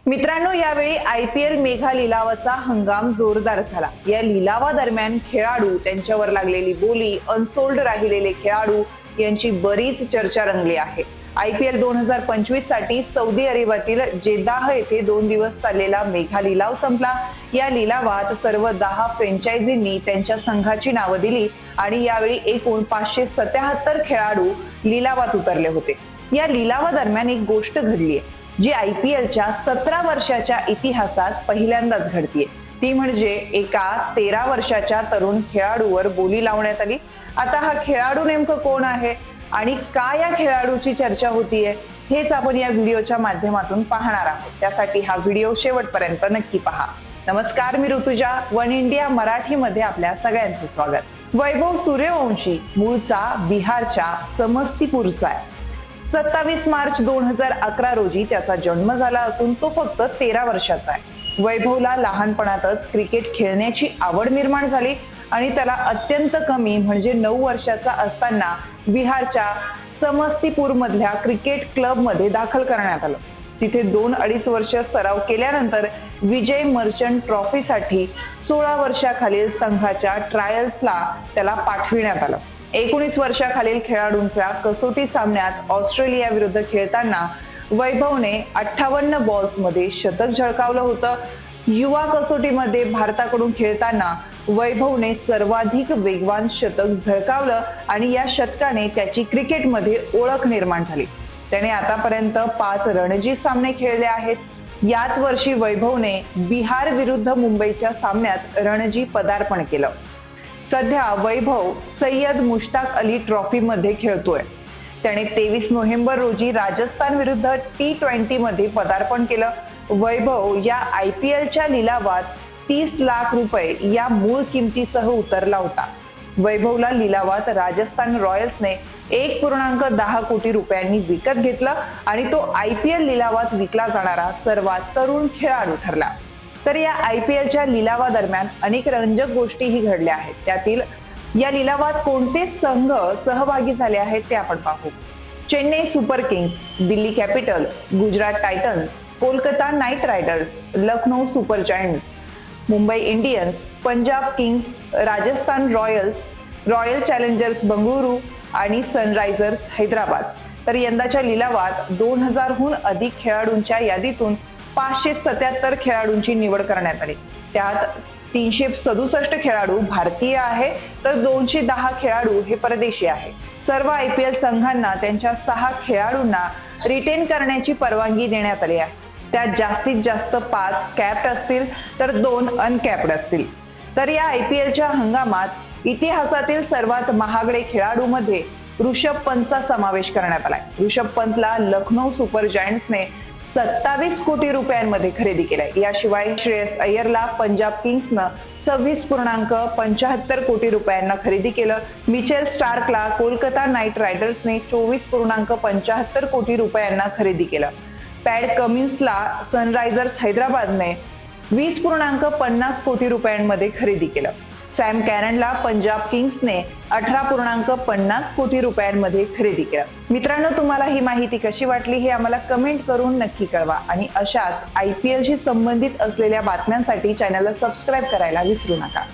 मित्रांनो, यावेळी IPL मेघा लिलावाचा हंगाम जोरदार झाला। या लिलावादरम्यान खेळाडू, त्यांच्यावर लागलेली बोली, अनसोल्ड राहिलेले खेळाडू यांची बरीच चर्चा रंगली आहे। IPL 2025 साठी सौदी अरेबियातील जेद्दाह येथे 2 दिवस चाललेला मेघा लिलाव संपला। या लिलावात सर्व 10 फ्रँचायझींनी त्यांच्या संघाची नावे दिली आणि यावेळी एकूण 577 खेळाडू लिलावात उतरले होते। या लिलावादरम्यान एक गोष्ट घडली आहे जी IPLच्या 17 वर्षाच्या इतिहासात पहिल्यांदाच घडतीये। ती म्हणजे एका 13 वर्षाच्या तरुण खेळाडूवर बोली लावण्यात आली। आता हा खेळाडू नेमकं कोण आहे आणि का या खेळाडूची चर्चा होतीये हेच आपण या व्हिडिओच्या माध्यमातून पाहणार आहोत। त्यासाठी हा व्हिडिओ शेवटपर्यंत नक्की पहा। नमस्कार, मी ऋतुजा, वन इंडिया मराठीमध्ये आपल्या सगळ्यांचे स्वागत। वैभव सूर्यवंशी मूळचा बिहारच्या समस्तीपूरचा आहे। 27 मार्च 2011 रोजी त्याचा जन्म झाला असून तो फक्त 13 वर्षाचा आहे। वैभवला लहानपणातच क्रिकेट खेळण्याची आवड निर्माण झाली आणि त्याला अत्यंत कमी म्हणजे 9 वर्षाचा असताना बिहारच्या समस्तीपूर मधल्या क्रिकेट क्लब मध्ये दाखल करण्यात आलं। तिथे 2-2.5 वर्ष सराव केल्यानंतर विजय मर्चंट ट्रॉफीसाठी 16 वर्षाखालील संघाच्या ट्रायल्सला त्याला पाठविण्यात आलं। 19 वर्षाखालील खेळाडूंच्या कसोटी सामन्यात ऑस्ट्रेलिया विरुद्ध खेळताना वैभवने 58 बॉल्समध्ये शतक झळकावलं होतं। युवा कसोटीमध्ये भारताकडून खेळताना वैभवने सर्वाधिक वेगवान शतक झळकावलं आणि या शतकाने त्याची क्रिकेटमध्ये ओळख निर्माण झाली। त्याने आतापर्यंत 5 रणजी सामने खेळले आहेत। याच वर्षी वैभवने बिहार विरुद्ध मुंबईच्या सामन्यात रणजी पदार्पण केलं। सध्या वैभव सय्यद मुश्ताक अली ट्रॉफी मध्ये खेळतोय। त्याने 23 नोव्हेंबर रोजी राजस्थान विरुद्ध T20 मध्ये पदार्पण केलं। वैभव या IPLच्या लिलावात 30 लाख रुपये या मूळ किमतीसह उतरला होता। वैभवला लिलावात राजस्थान रॉयल्सने 1.10 कोटी रुपयांनी विकत घेतलं आणि तो IPL लिलावात विकला जाणारा सर्वात तरुण खेळाडू ठरला। तर या IPLच्या लिलावादरम्यान अनेक रंजक गोष्टीही घडल्या आहेत। त्यातील या लिलावात कोणते संघ सहभागी झाले आहेत ते आपण पाहू। Chennai super Kings, Delhi capital, Gujarat Titans, Kolkata night riders, Lucknow super giants, Mumbai Indians, Punjab Kings, Rajasthan Royals, royal challengers Bengaluru आणि सनरायझर्स हैदराबाद। तर यंदाच्या लिलावात 2000हून अधिक खेळाडूंच्या यादीतून 577 खेळाडूंची निवड करण्यात आली। त्यात 367 खेळाडू भारतीय आहे तर 210 खेळाडू हे परदेशी आहे। सर्व IPL संघांना त्यांच्या 6 खेळाडूंना रिटेन करण्याची परवानगी देण्यात आली आहे। त्यात जास्तीत जास्त 5 कॅप्ड असतील तर 2 अनकॅप्ड असतील। तर या IPLच्या हंगामात इतिहासातील सर्वात महागडे खेळाडूमध्ये ऋषभ पंतचा समावेश करण्यात आलाय। ऋषभ पंतला लखनौ सुपर जायंट्सने 27 कोटी रुपयांमध्ये खरेदी केलाय। याशिवाय श्रेयस अय्यरला पंजाब किंग्सनं 26.75 कोटी रुपयांना खरेदी केलं। मिचेल स्टार्कला कोलकाता नाईट रायडर्सने 24.75 कोटी रुपयांना खरेदी केलं। पॅट कमिन्सला सनरायझर्स हैदराबादने 20.50 कोटी रुपयांमध्ये खरेदी केलं। सॅम कॅरनला पंजाब किंग्सने 18.50 कोटी रुपयांमध्ये खरेदी केलं। मित्रांनो, तुम्हाला ही माहिती कशी वाटली हे आम्हाला कमेंट करून नक्की कळवा आणि अशाच IPLशी संबंधित असलेल्या बातम्यांसाठी चॅनलला सबस्क्राईब करायला विसरू नका।